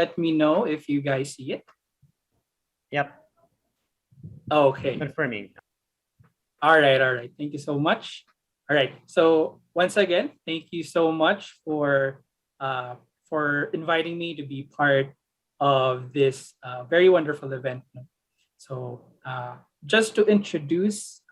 let me know if you guys see it. Yep. Okay. Confirming. All right. Thank you so much. All right. So once again, thank you so much for inviting me to be part of this very wonderful event. So just to introduce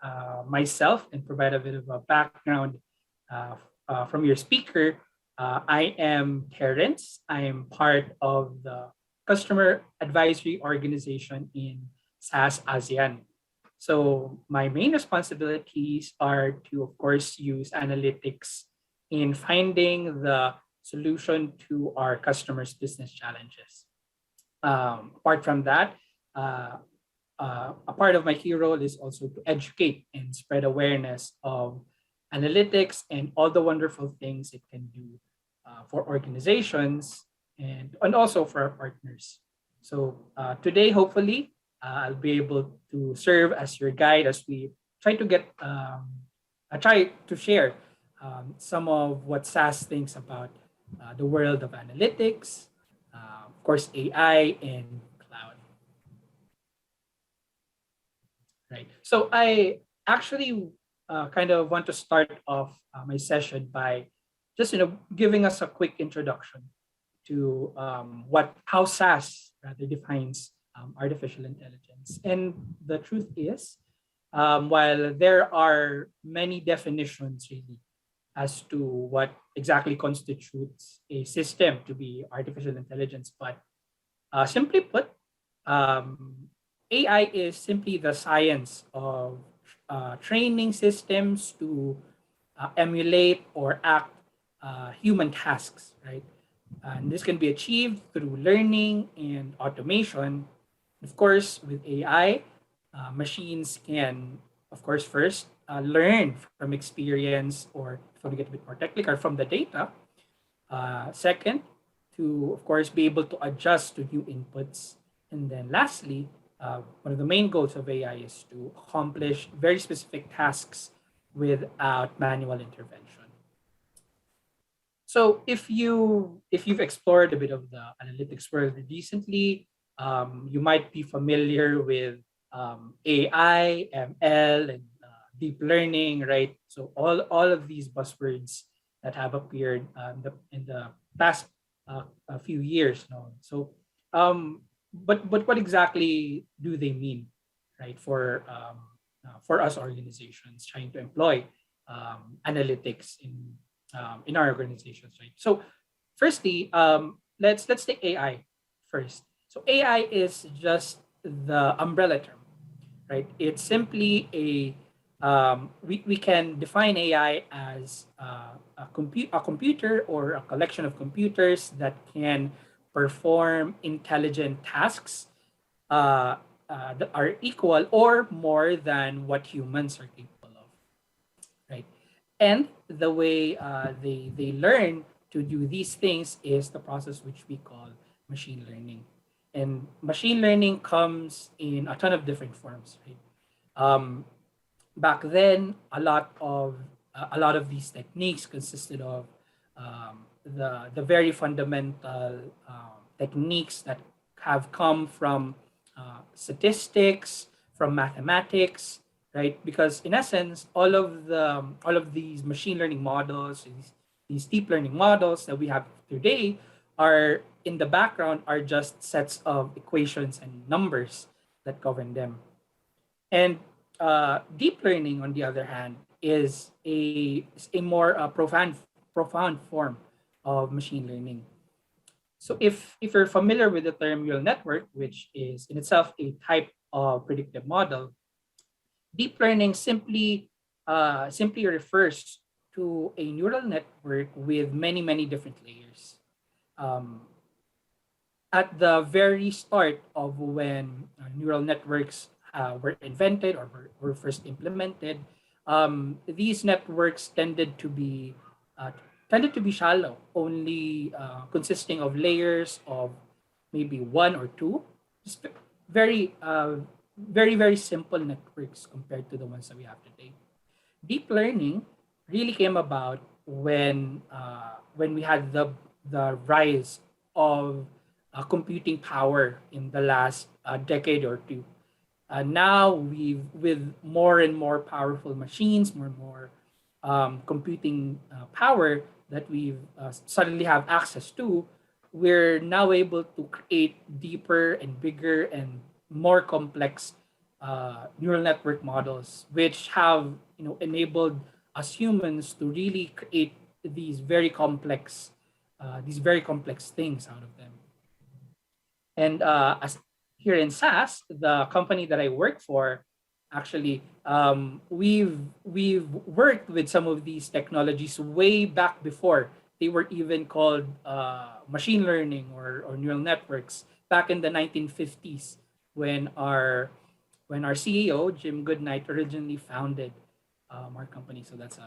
myself and provide a bit of a background uh, from your speaker, I am Terrence. I am part of the customer advisory organization in SAS ASEAN. So my main responsibilities are to, of course, use analytics in finding the solution to our customers' business challenges. Apart from that, uh, a part of my key role is also to educate and spread awareness of analytics and all the wonderful things it can do for organizations and also for our partners. So today, hopefully, I'll be able to serve as your guide as we try to I try to share some of what SAS thinks about the world of analytics, of course, AI and cloud. Right. So I actually kind of want to start off my session by just giving us a quick introduction to what how SAS rather defines artificial intelligence. And the truth is, while there are many definitions really as to what exactly constitutes a system to be artificial intelligence, but simply put, AI is simply the science of training systems to emulate or act human tasks, right? And this can be achieved through learning and automation. Of course, with AI, machines can, of course, first learn from experience, or if you want to get a bit more technical, from the data. Second, to, of course, be able to adjust to new inputs. And then lastly, one of the main goals of AI is to accomplish very specific tasks without manual intervention. So if you've explored a bit of the analytics world recently, you might be familiar with AI, ML, and deep learning, right? So all of these buzzwords that have appeared in the past a few years now. So, but what exactly do they mean, right? For us organizations trying to employ analytics in our organizations, right? So, firstly, let's take AI first. So AI is just the umbrella term, right? It's simply we can define AI as a computer or a collection of computers that can perform intelligent tasks that are equal or more than what humans are capable of, right? And the way they learn to do these things is the process which we call machine learning. And machine learning comes in a ton of different forms, right? Um, Back then, a lot of these techniques consisted of the very fundamental techniques that have come from statistics, from mathematics, right? Because in essence, all of these machine learning models, these deep learning models that we have today, are in the background are just sets of equations and numbers that govern them. And deep learning, on the other hand, is a more profound form of machine learning. So if you're familiar with the term neural network, which is in itself a type of predictive model, deep learning simply refers to a neural network with many different layers. Um, at the very start of when neural networks were invented or were first implemented, these networks uh, tended to be shallow, only consisting of layers of maybe one or two, just very simple networks compared to the ones that we have today. Deep learning really came about when we had the rise of computing power in the last decade or two. Now with more and more powerful machines, more and more computing power that we suddenly have access to, we're now able to create deeper and bigger and more complex neural network models, which have enabled us humans to really create these very complex things out of them. And as here in SAS, the company that I work for, actually, we've worked with some of these technologies way back before they were even called machine learning or neural networks back in the 1950s when our CEO Jim Goodnight originally founded our company. So that's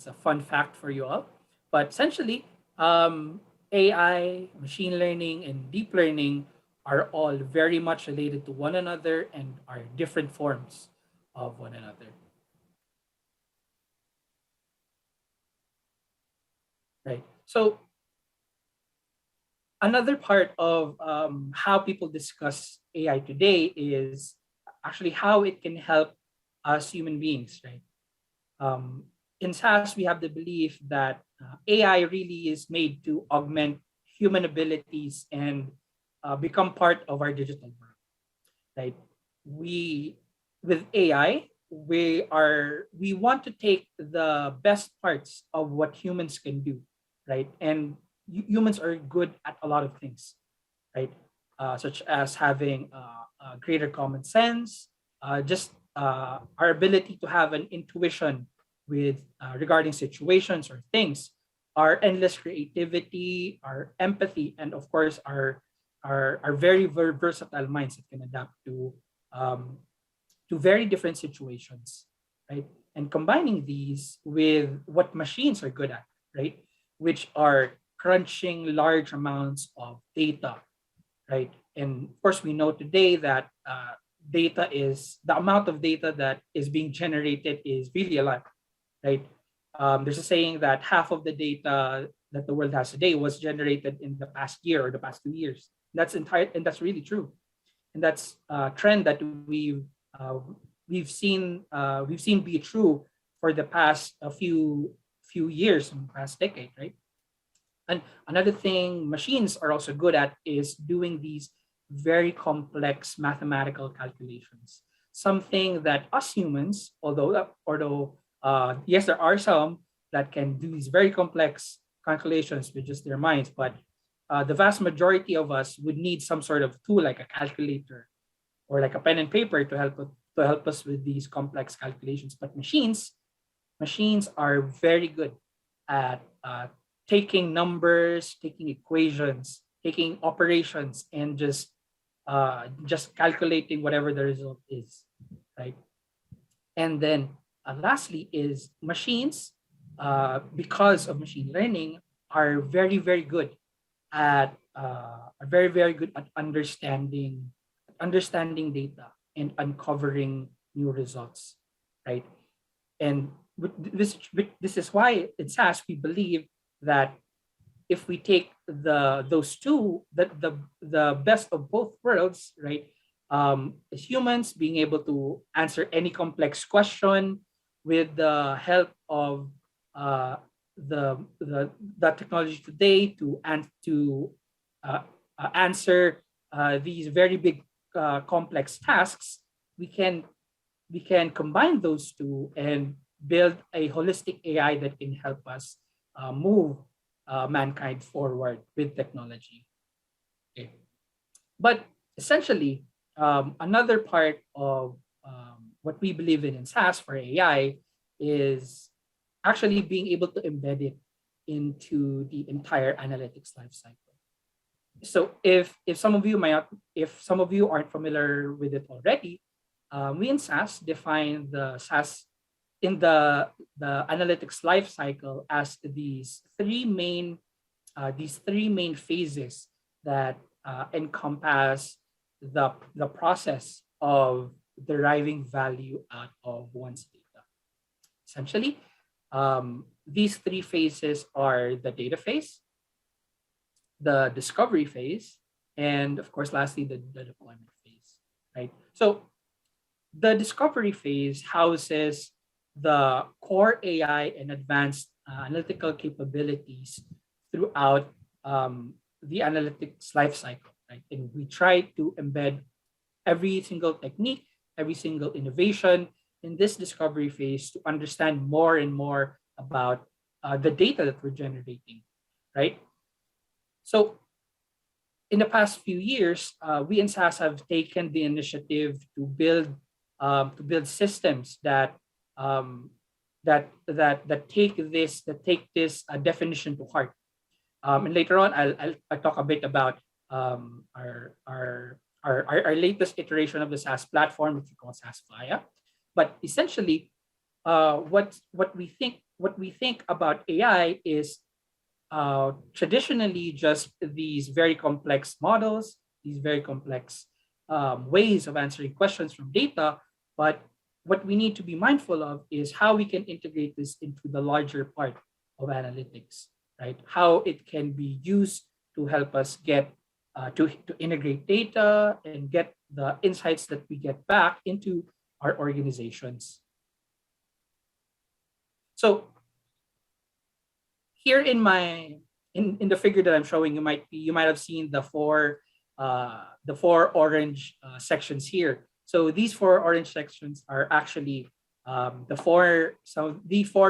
a fun fact for you all. But essentially, AI, machine learning, and deep learning are all very much related to one another and are different forms of one another. Right. So another part of how people discuss AI today is actually how it can help us human beings, right? Um, in SAS, we have the belief that AI really is made to augment human abilities and become part of our digital world, right? We with AI, we want to take the best parts of what humans can do, right? And humans are good at a lot of things, right? Such as having greater common sense, just our ability to have an intuition with regarding situations or things, our endless creativity, our empathy, and of course our very, very versatile minds that can adapt um, to very different situations, right? And combining these with what machines are good at, right? Which are crunching large amounts of data, right? And of course, we know today that data is the amount of data that is being generated is really a lot, right? There's a saying that half of the data that the world has today was generated in the past year or the past 2 years. And that's really true. And that's a trend that uh, we've seen be true for the past few years, in the past decade, right? And another thing machines are also good at is doing these very complex mathematical calculations. Something that us humans, although yes, there are some that can do these very complex calculations with just their minds, but the vast majority of us would need some sort of tool like a calculator or like a pen and paper to help us with these complex calculations. But machines are very good at taking numbers, taking equations, taking operations, and just calculating whatever the result is, right? And then lastly is machines, because of machine learning, are very good at very good at understanding data and uncovering new results, right? And this is why in SAS we believe that if we take those two, the best of both worlds, right? As humans being able to answer any complex question with the help of uh, the technology today to answer these very big complex tasks, we can combine those two and build a holistic AI that can help us move mankind forward with technology. Okay. But essentially, another part of what we believe in SAS for AI is actually being able to embed it into the entire analytics lifecycle. So if some of you aren't familiar with it already, we in SAS define the SAS in the analytics lifecycle as these three main phases that encompass the process of deriving value out of one's data. Essentially, these three phases are the data phase, the discovery phase, And of course, lastly, the deployment phase, right? So the discovery phase houses the core AI and advanced analytical capabilities throughout the analytics lifecycle, right? And we try to embed every single technique, every single innovation in this discovery phase to understand more and more about the data that we're generating, right? So in the past few years, we in SAS have taken the initiative to build systems that that take this definition to heart. And later on, I'll talk a bit about our latest iteration of the SAS platform, which we call SAS Via. But essentially, what we think about AI is traditionally just these very complex models, these very complex ways of answering questions from data. But what we need to be mindful of is how we can integrate this into the larger part of analytics, right? How it can be used to help us get to integrate data and get the insights that we get back into our organizations. So here in the figure that I'm showing, you might have seen the four orange sections here. So these four orange sections are actually the four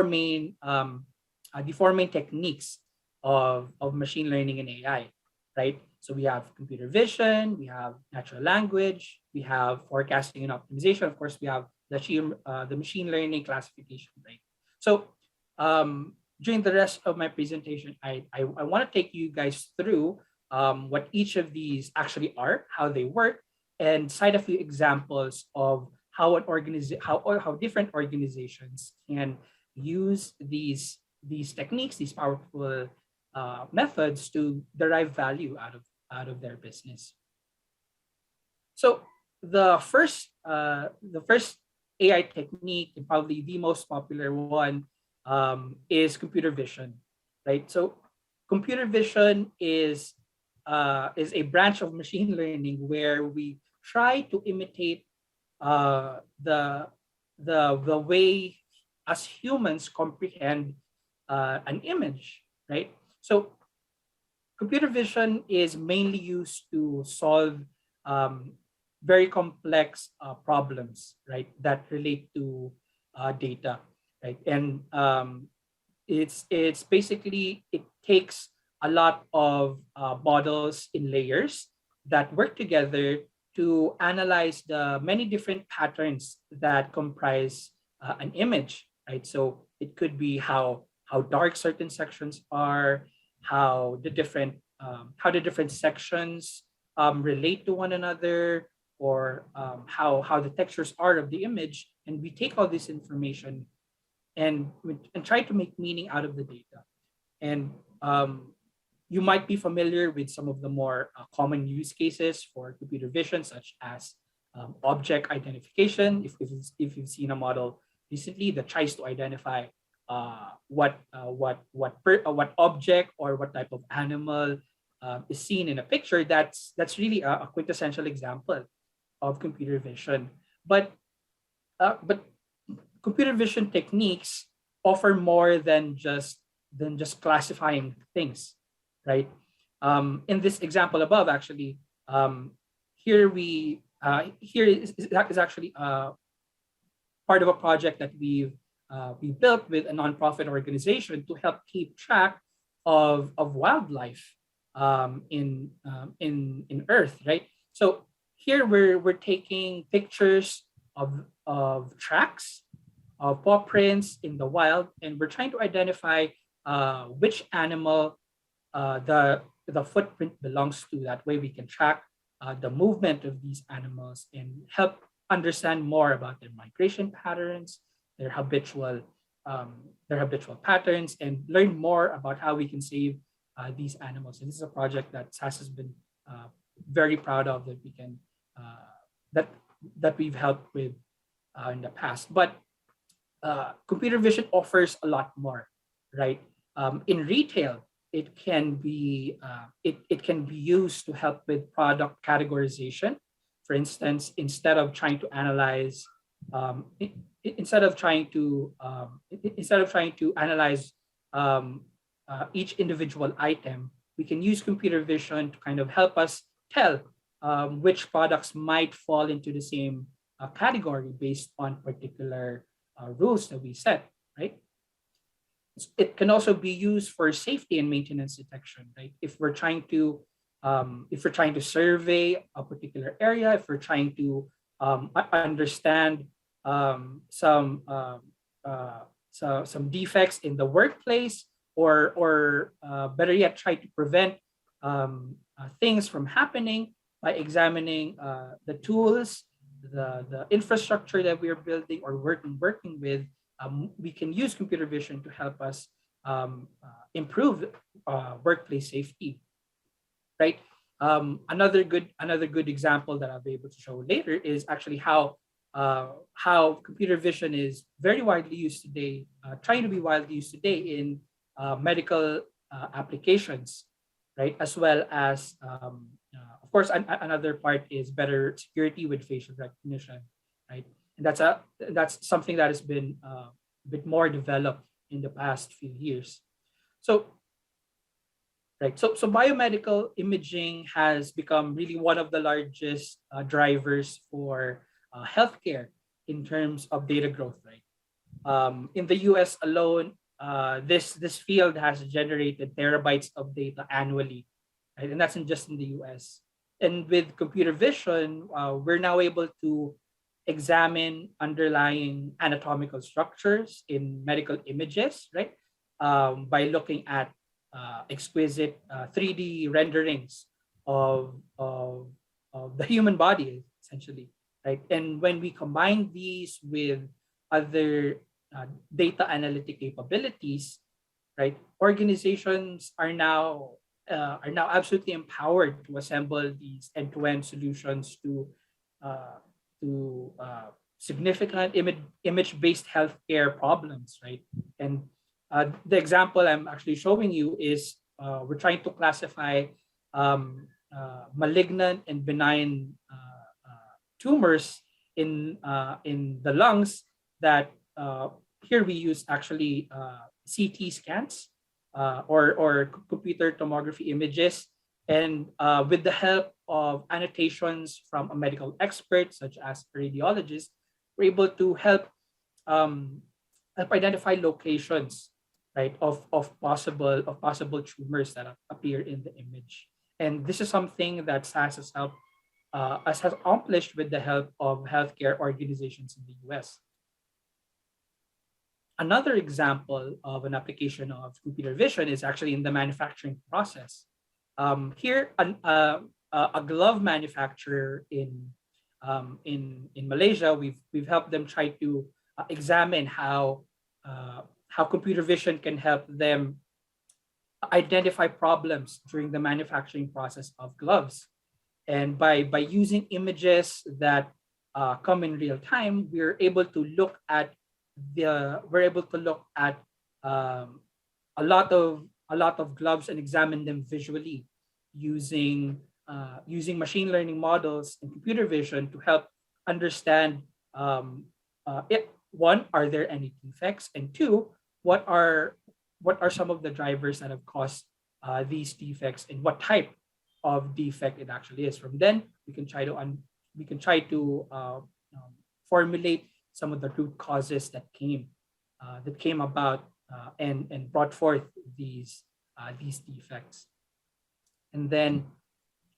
main techniques of machine learning and AI, right? So we have computer vision, we have natural language, we have forecasting and optimization. Of course, we have the machine learning classification, right? So during the rest of my presentation, I want to take you guys through what each of these actually are, how they work, and cite a few examples of how different organizations can use these techniques, these powerful methods to derive value out of their business. So the first AI technique, and probably the most popular one, is computer vision, right? So computer vision is a branch of machine learning where we try to imitate the way as humans comprehend an image, right? So computer vision is mainly used to solve very complex problems, right, that relate to data, right? And it's basically, it takes a lot of models in layers that work together to analyze the many different patterns that comprise an image, right? So it could be how dark certain sections are, how the different sections relate to one another, or how the textures are of the image, and we take all this information and try to make meaning out of the data. And you might be familiar with some of the more common use cases for computer vision, such as object identification. If you've seen a model recently that tries to identify what object or what type of animal is seen in a picture, that's really a quintessential example of computer vision. But computer vision techniques offer more than just classifying things, right? In this example above, actually, here is actually part of a project that we built with a nonprofit organization to help keep track of wildlife in Earth, right? So here we're taking pictures of tracks, of paw prints in the wild, and we're trying to identify which animal the footprint belongs to. That way we can track the movement of these animals and help understand more about their migration patterns, their habitual patterns, and learn more about how we can save these animals. And this is a project that SAS has been very proud of, that we can that we've helped with in the past. But computer vision offers a lot more, right? In retail, it can be used to help with product categorization. For instance, instead of trying to analyze um, each individual item, we can use computer vision to kind of help us tell which products might fall into the same category based on particular rules that we set, right? It can also be used for safety and maintenance detection, right? If we're trying to survey a particular area, if we're trying to understand some defects in the workplace, or better yet, try to prevent things from happening by examining the tools, the infrastructure that we are building or working with. We can use computer vision to help us improve workplace safety, right? Another good example that I'll be able to show later is actually how computer vision is very widely used today, trying to be widely used today in medical applications, right? As well as, of course, another part is better security with facial recognition, right? And that's something that has been a bit more developed in the past few years. So, right. So biomedical imaging has become really one of the largest drivers for healthcare in terms of data growth, right? In the US alone, this field has generated terabytes of data annually, right? And that's in just in the US. And with computer vision, we're now able to examine underlying anatomical structures in medical images, right? By looking at exquisite 3D renderings of the human body, essentially, right? And when we combine these with other data analytic capabilities, right? Organizations are now absolutely empowered to assemble these end-to-end solutions uh, to significant image-based healthcare problems, right? And the example I'm actually showing you is we're trying to classify malignant and benign tumors in the lungs that here we use actually CT scans or computer tomography images. And with the help of annotations from a medical expert, such as a radiologist, we're able to help identify locations, right, of possible tumors that appear in the image. And this is something that SAS has accomplished with the help of healthcare organizations in the US. Another example of an application of computer vision is actually in the manufacturing process. Here, a glove manufacturer in Malaysia, we've helped them try to examine how computer vision can help them identify problems during the manufacturing process of gloves. And by using images that come in real time, we're able to look at um, a lot of gloves and examine them visually using machine learning models and computer vision to help understand one, are there any defects, and two, what are some of the drivers that have caused these defects, and what type of defect it actually is. From then, we can try to formulate some of the root causes that came about and brought forth these defects. And then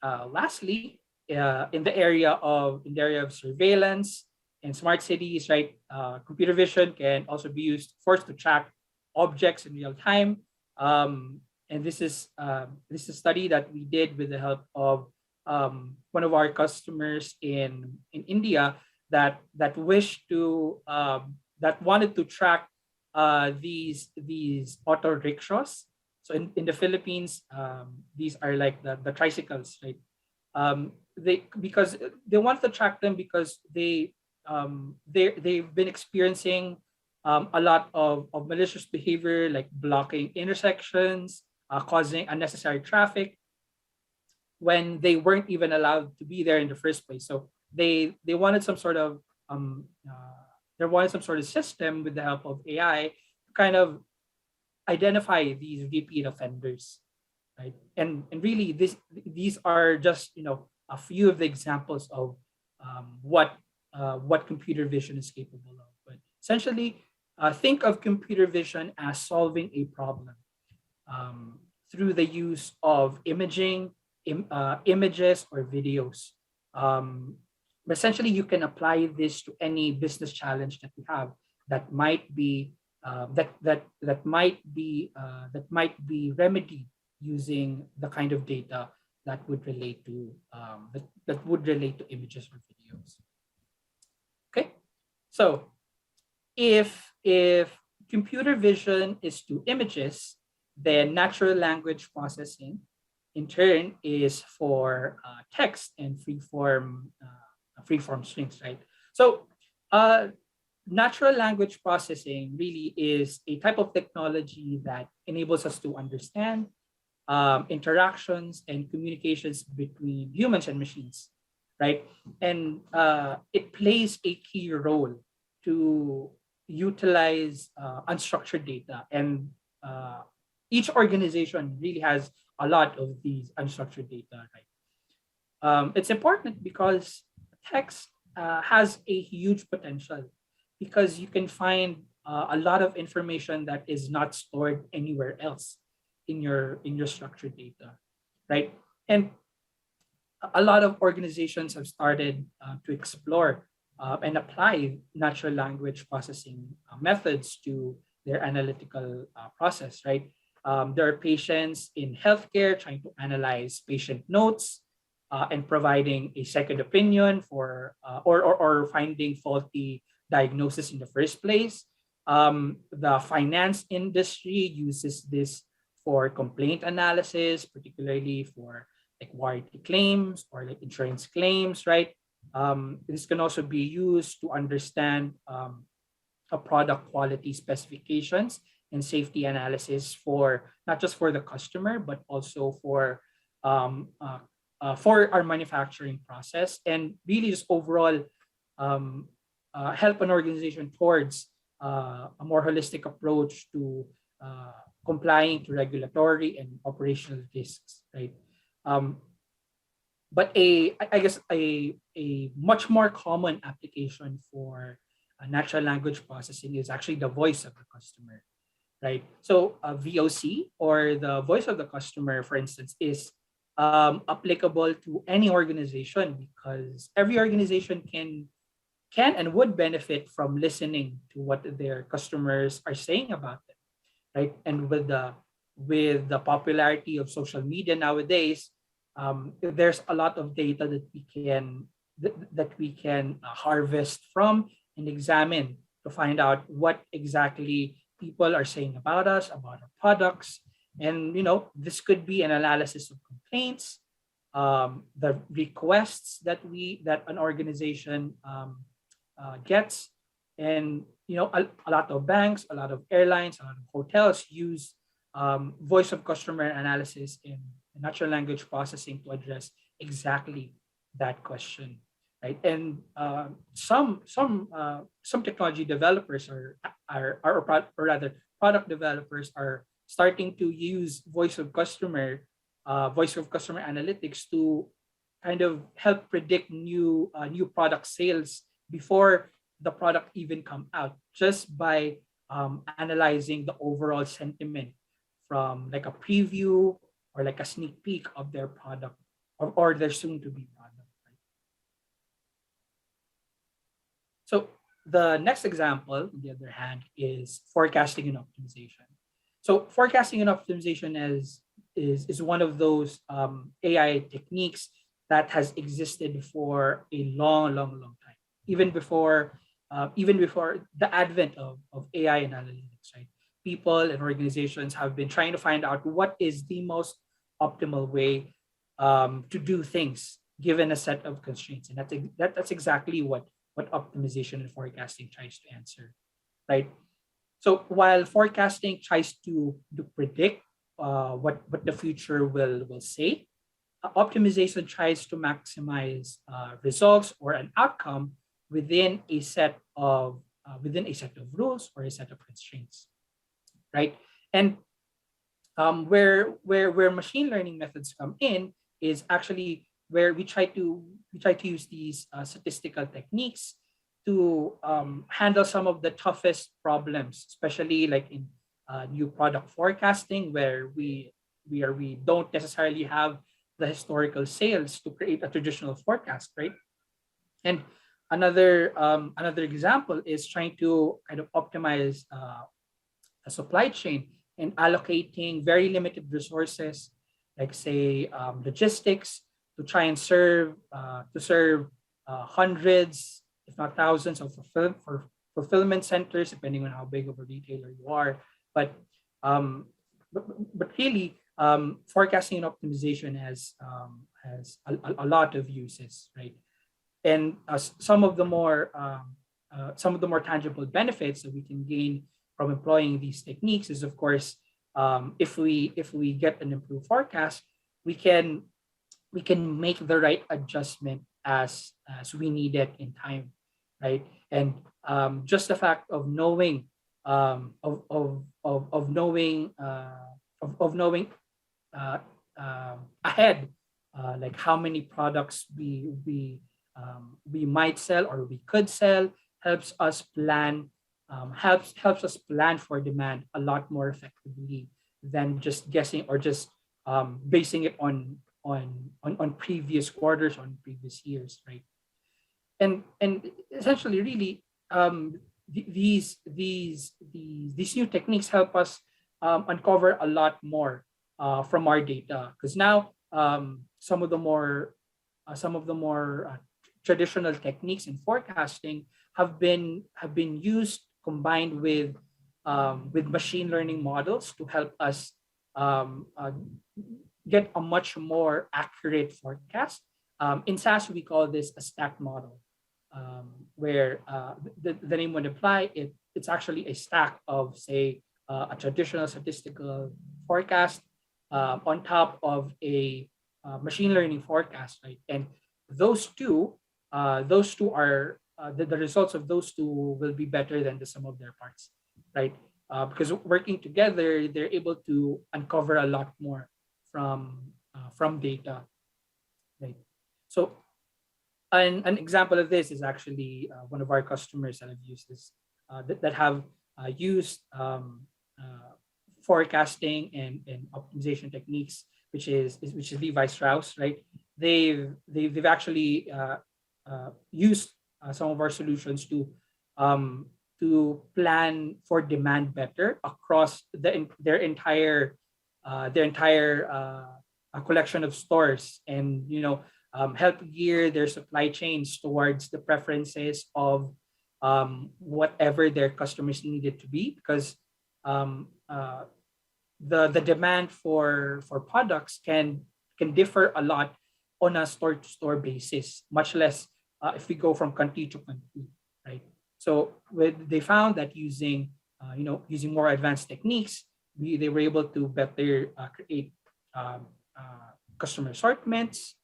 lastly, in the area of surveillance and smart cities, right? Computer vision can also be used, first, to track objects in real time. And this is a study that we did with the help of one of our customers in India that wanted to track these auto rickshaws. So in the Philippines, these are like the tricycles, right? Because they want to track them because they've been experiencing a lot of malicious behavior, like blocking intersections, causing unnecessary traffic when they weren't even allowed to be there in the first place. So they wanted some sort of they wanted some sort of system with the help of AI to kind of identify these repeat offenders, right? And really, these are just a few of the examples of what computer vision is capable of. But essentially, think of computer vision as solving a problem through the use of images or videos. Essentially, you can apply this to any business challenge that you have that might be that might be remedied using the kind of data that would relate to that would relate to images or videos. Okay, so if computer vision is to images, then natural language processing in turn is for text and free form strings, right? So natural language processing really is a type of technology that enables us to understand interactions and communications between humans and machines, right? And it plays a key role to utilize unstructured data. And each organization really has a lot of these unstructured data, right? It's important because text has a huge potential because you can find a lot of information that is not stored anywhere else in your structured data, right? And a lot of organizations have started to explore and apply natural language processing methods to their analytical process, right? There are patients in healthcare trying to analyze patient notes and providing a second opinion for or finding faulty diagnosis in the first place. The finance industry uses this for complaint analysis, particularly for like warranty claims or like insurance claims, right? This can also be used to understand a product quality specifications and safety analysis for not just for the customer but also for our manufacturing process, and really just overall help an organization towards a more holistic approach to complying to regulatory and operational risks, right? But I guess a much more common application for natural language processing is actually the voice of the customer, right? So VOC, or the voice of the customer, for instance, is applicable to any organization because every organization can and would benefit from listening to what their customers are saying about them, right? And with the popularity of social media nowadays, there's a lot of data that we can harvest from and examine to find out what exactly people are saying about us, about our products. And this could be an analysis of complaints, the requests that an organization gets, and a lot of banks, a lot of airlines, a lot of hotels use voice of customer analysis in natural language processing to address exactly that question, right? And some technology developers or rather product developers are starting to use voice of customer analytics to kind of help predict new product sales before the product even come out, just by analyzing the overall sentiment from like a preview or like a sneak peek of their product or their soon to be product, right? So the next example, on the other hand, is forecasting and optimization. So forecasting and optimization is one of those AI techniques that has existed for a long, long, long time, even before the advent of AI and analytics, right? People and organizations have been trying to find out what is the most optimal way to do things given a set of constraints, and that's exactly what optimization and forecasting tries to answer, right? So while forecasting tries to predict what the future will say. Optimization tries to maximize results or an outcome within a set of rules or a set of constraints, right? And where machine learning methods come in is actually where we try to use these statistical techniques to handle some of the toughest problems, especially like in new product forecasting, where we don't necessarily have the historical sales to create a traditional forecast, right? And another example is trying to kind of optimize a supply chain and allocating very limited resources, like say logistics, to try and serve hundreds, if not thousands, of fulfillment centers, depending on how big of a retailer you are. But um, but really, forecasting and optimization has a lot of uses, right? And some of the more tangible benefits that we can gain from employing these techniques is, of course, if we get an improved forecast, we can we can make the right adjustment as we need it in time, right? And just the fact of knowing of knowing of knowing uh, ahead, like how many products we might sell or we could sell, helps us plan helps us plan for demand a lot more effectively than just guessing or just basing it on previous quarters, on previous years, right? And essentially, really, these new techniques help us uncover a lot more from our data, because now some of the more traditional techniques in forecasting have been used combined with machine learning models to help us get a much more accurate forecast. In SAS, we call this a stack model, where the name would apply. It's actually a stack of, say, a traditional statistical forecast on top of a machine learning forecast, right? And those two are the results of those two will be better than the sum of their parts, right? Because working together, they're able to uncover a lot more from data, right? So an example of this is actually one of our customers that have used this, that have used forecasting and optimization techniques, which is Levi Strauss, right? They've actually used some of our solutions to plan for demand better across their entire collection of stores, and help gear their supply chains towards the preferences of whatever their customers need it to be, because um, uh, the demand for products can differ a lot on a store to store basis, much less if we go from country to country, right? So they found that using more advanced techniques, they were able to better create um, customer assortments,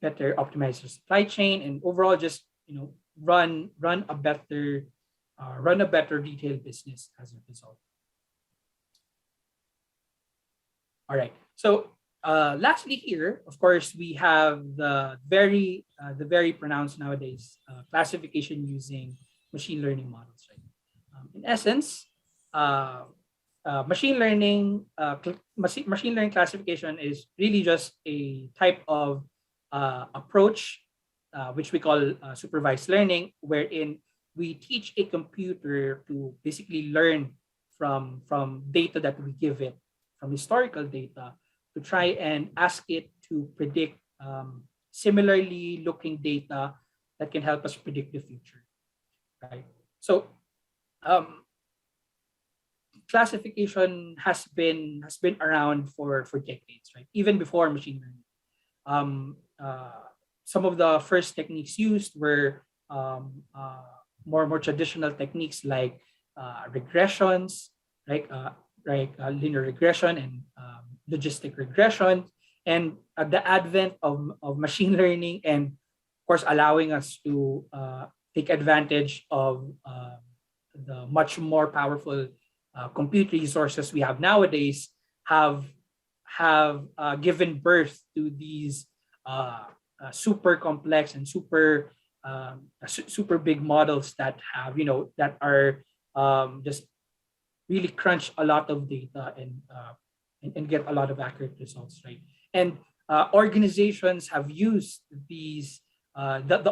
better optimize the supply chain, and overall just run a better retail business as a result. All right. So lastly, here, of course, we have the very pronounced nowadays classification using machine learning models. Right. In essence, uh, machine learning classification is really just a type of approach, which we call supervised learning, wherein we teach a computer to basically learn from data that we give it, from historical data, to try and ask it to predict similarly looking data that can help us predict the future, right? So um, classification has been around for decades, right? Even before machine learning. Some of the first techniques used were more traditional techniques like regressions, right? right? Linear regression and logistic regression, and the advent of machine learning, and of course allowing us to take advantage of the much more powerful compute resources we have nowadays, have given birth to these super complex and super big models that have, that are just really crunch a lot of data, and get a lot of accurate results, right? And organizations have used the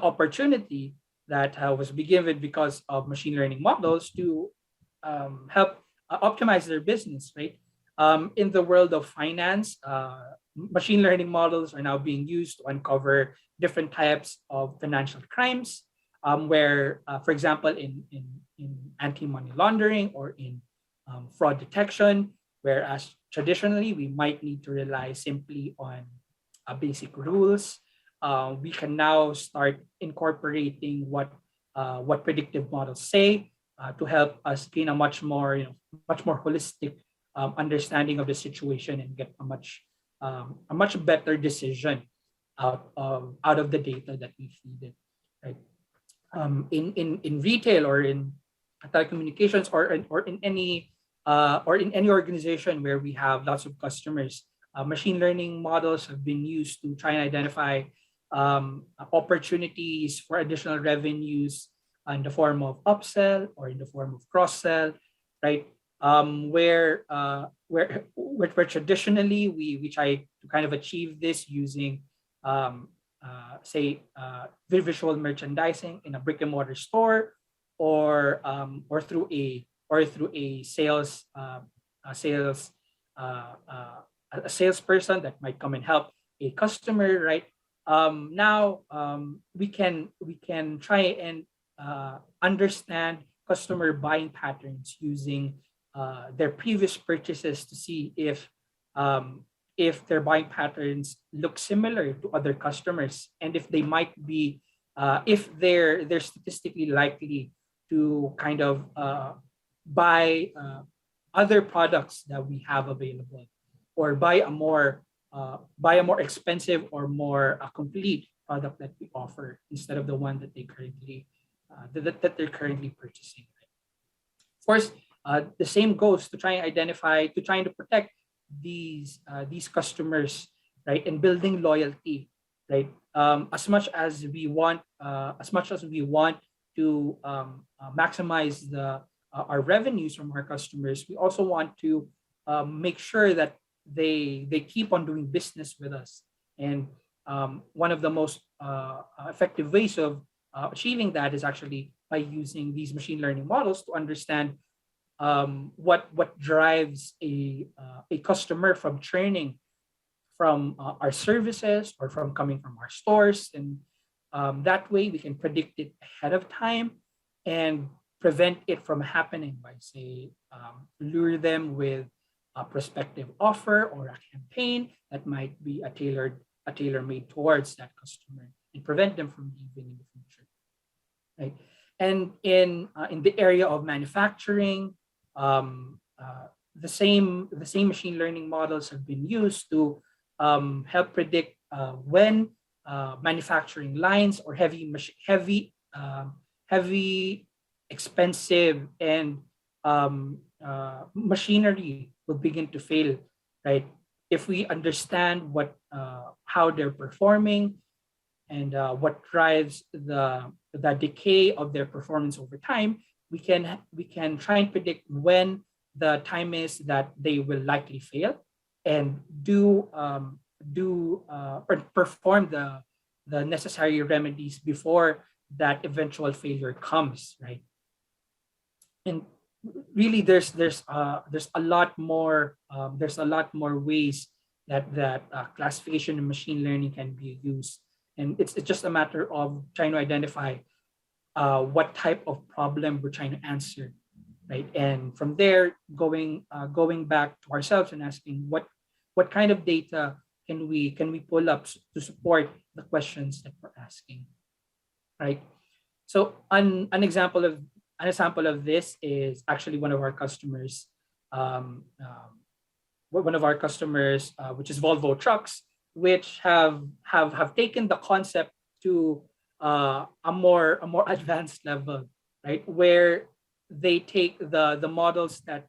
opportunity that was given because of machine learning models to help optimize their business, right? In the world of finance, machine learning models are now being used to uncover different types of financial crimes, where, for example, in anti-money laundering or in fraud detection, whereas traditionally we might need to rely simply on basic rules. We can now start incorporating what predictive models say to help us gain a much more holistic understanding of the situation, and get a much better decision out of the data that we feed it, right? In retail, or in telecommunications, or in any organization where we have lots of customers, machine learning models have been used to try and identify opportunities for additional revenues in the form of upsell or in the form of cross sell, right? Where traditionally we try to kind of achieve this using say visual merchandising in a brick and mortar store, or through a salesperson that might come and help a customer, right? Now we can try and understand customer buying patterns using their previous purchases to see if their buying patterns look similar to other customers, and if they might be if they're statistically likely to kind of buy other products that we have available, or buy a more expensive or more complete product that we offer, instead of the one that they're currently purchasing. Of course, the same goes to trying to protect these customers, right, and building loyalty, right? As much as we want to maximize our revenues from our customers, we also want to make sure that they keep on doing business with us. And one of the most effective ways of achieving that is actually by using these machine learning models to understand what drives a customer from churning from our services, or from coming from our stores. And that way we can predict it ahead of time and prevent it from happening by, say, lure them with a prospective offer or a campaign that might be a tailor made towards that customer, and prevent them from leaving in the future, right? And in the area of manufacturing, the same machine learning models have been used to help predict when manufacturing lines, or heavy expensive and machinery will begin to fail, right? If we understand how they're performing, and what drives the decay of their performance over time, we can try and predict when the time is that they will likely fail, and or perform the necessary remedies before that eventual failure comes, right? And really, there's a lot more ways that classification and machine learning can be used, and it's just a matter of trying to identify what type of problem we're trying to answer, right? And from there, going back to ourselves and asking what kind of data can we pull up to support the questions that we're asking, right? So an example of this is actually one of our customers. one of our customers, which is Volvo Trucks, which have taken the concept to a more advanced level, right? Where they take the models that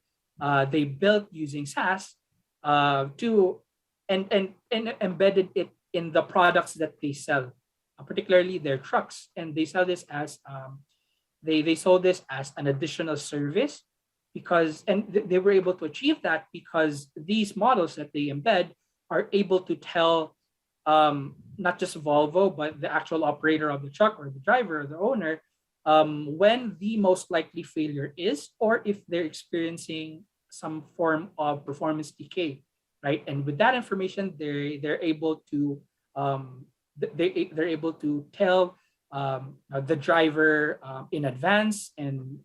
they built using SAS to and embedded it in the products that they sell, particularly their trucks, and they sell this as they sold this as an additional service because they were able to achieve that because these models that they embed are able to tell not just Volvo but the actual operator of the truck or the driver or the owner when the most likely failure is, or if they're experiencing some form of performance decay, right? And with that information, they're able to they're able to tell the driver in advance and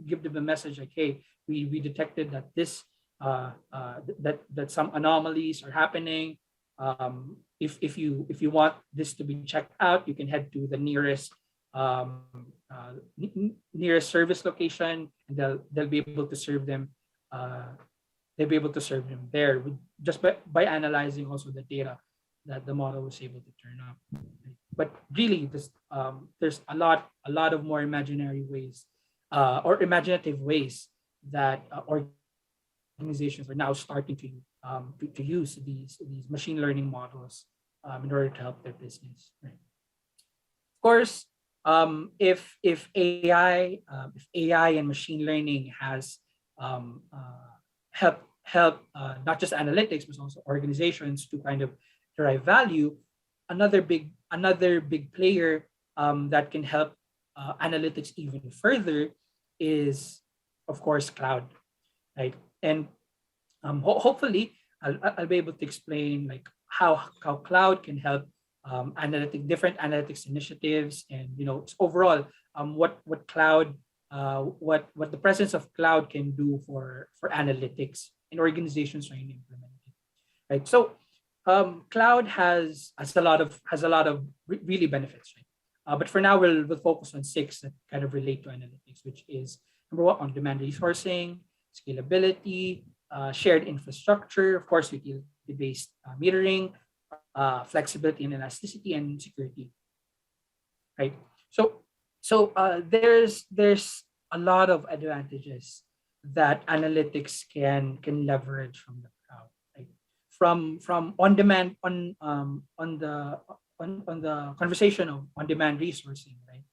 give them a message like, hey, we detected that this that some anomalies are happening. If you want this to be checked out, you can head to the nearest nearest service location, and they'll be able to serve them. They'll be able to serve them there just by analyzing also the data that the model was able to turn up. But really, there's a lot of more imaginary ways or imaginative ways that organizations are now starting to use these machine learning models in order to help their business. Right? Of course, if AI and machine learning has help not just analytics but also organizations to kind of derive value, another big player that can help analytics even further is, of course, cloud, right? And hopefully I'll be able to explain like how cloud can help different analytics initiatives, and overall what cloud what the presence of cloud can do for analytics in organizations trying to implement it, right? So cloud has a lot of really benefits, right? But for now, we'll focus on six that kind of relate to analytics, which is number one, on-demand resourcing, scalability, shared infrastructure, of course, utility-based metering, flexibility and elasticity, and security, right? So there's a lot of advantages that analytics can leverage from the cloud, right? From on demand on the conversation of on demand resourcing, right?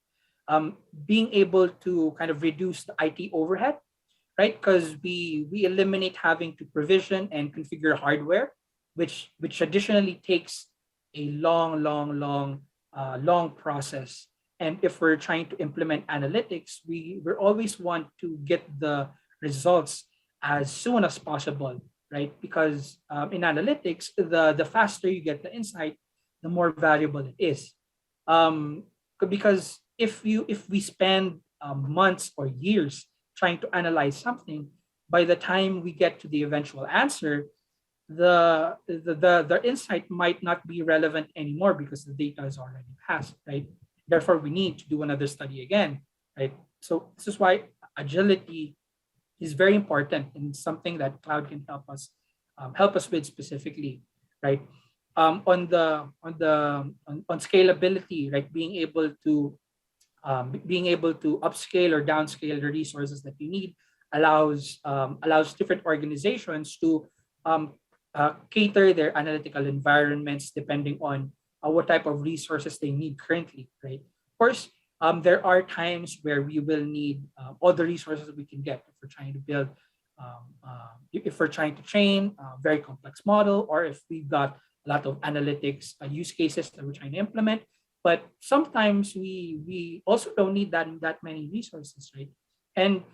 Being able to kind of reduce the IT overhead, right? Because we eliminate having to provision and configure hardware, which traditionally takes a long process. And if we're trying to implement analytics, we always want to get the results as soon as possible, right? Because in analytics, the faster you get the insight, the more valuable it is. Because if we spend months or years trying to analyze something, by the time we get to the eventual answer, the insight might not be relevant anymore because the data is already passed, right? Therefore, we need to do another study again, right? So this is why agility is very important and something that cloud can help us with specifically, right? On scalability, right? Being able to upscale or downscale the resources that you need allows different organizations to cater their analytical environments depending on what type of resources they need currently, right? Of course, there are times where we will need all the resources we can get if we're trying to build, if we're trying to train a very complex model, or if we've got a lot of analytics use cases that we're trying to implement. But sometimes we also don't need that many resources, right? And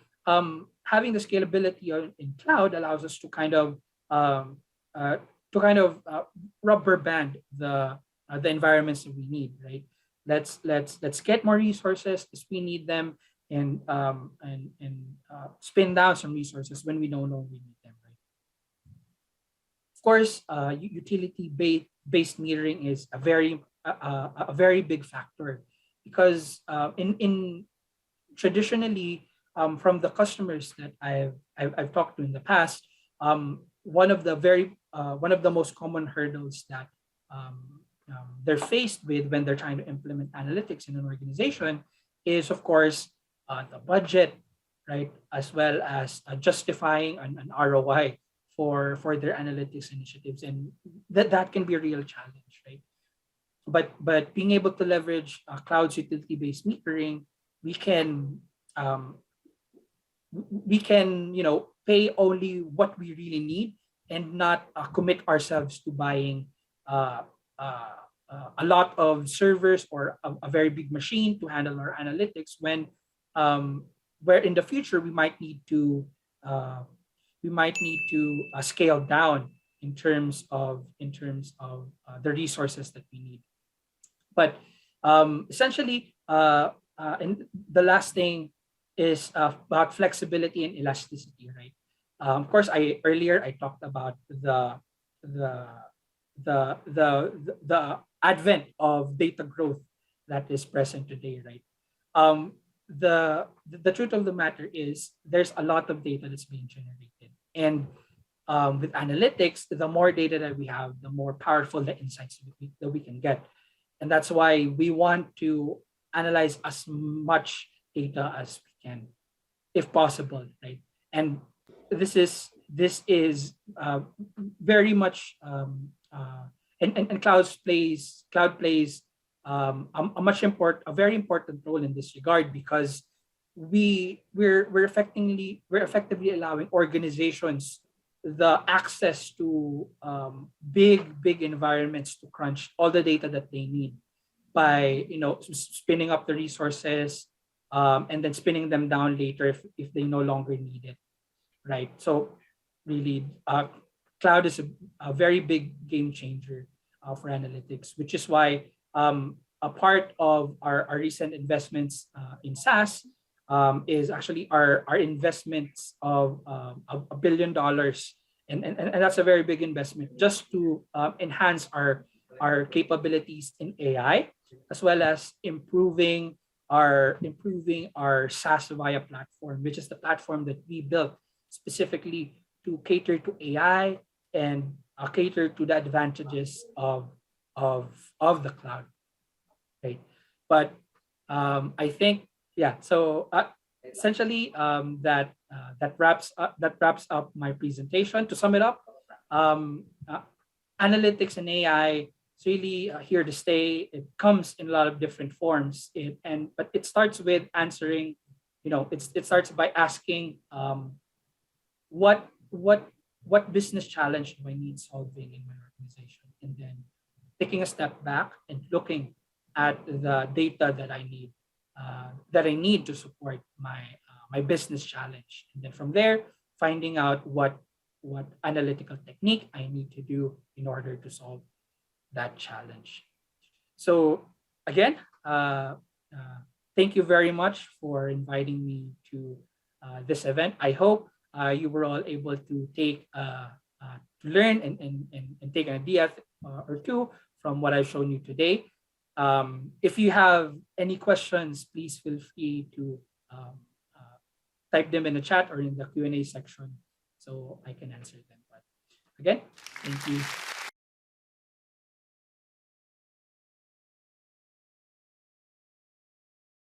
having the scalability in cloud allows us to kind of rubber band the environments that we need, right? Let's get more resources as we need them, and spin down some resources when we don't know we need them, right? Of course, utility based metering is a very big factor because in traditionally from the customers that I've talked to in the past, one of the most common hurdles that they're faced with when they're trying to implement analytics in an organization is, of course, the budget, right, as well as justifying an ROI for their analytics initiatives, and that can be a real challenge, right? But being able to leverage cloud's utility-based metering, we can um, pay only what we really need and not commit ourselves to buying uh, uh, a lot of servers or a very big machine to handle our analytics, when where in the future uh, we might need to scale down in terms of the resources that we need. But essentially, and the last thing is about flexibility and elasticity, right? Of course, I talked about the the advent of data growth that is present today, right? The truth of the matter is there's a lot of data that's being generated, and with analytics, the more data that we have, the more powerful the insights that we can get. And that's why we want to analyze as much data as we can, if possible, right? And this is very much and cloud plays a very important role in this regard, because we're effectively allowing organizations the access to big environments to crunch all the data that they need by spinning up the resources, and then spinning them down later if they no longer need it, right? So really, cloud is a very big game changer for analytics, which is why a part of our recent investments in SAS is actually our investments of $1 billion, and that's a very big investment just to enhance our capabilities in AI, as well as improving our SaaS via platform, which is the platform that we built specifically to cater to AI and cater to the advantages of the cloud, right? But I think, yeah. So essentially, that wraps up my presentation. To sum it up, analytics and AI is really here to stay. It comes in a lot of different forms, but it starts with answering. It starts by asking what what what business challenge do I need solving in my organization, and then taking a step back and looking at the data that I need to support my business challenge, and then from there finding out what analytical technique I need to do in order to solve that challenge. So again, thank you very much for inviting me to this event. I hope you were all able to to learn and take an idea or two from what I've shown you today. If you have any questions, please feel free to type them in the chat or in the Q&A section so I can answer them. But again, thank you.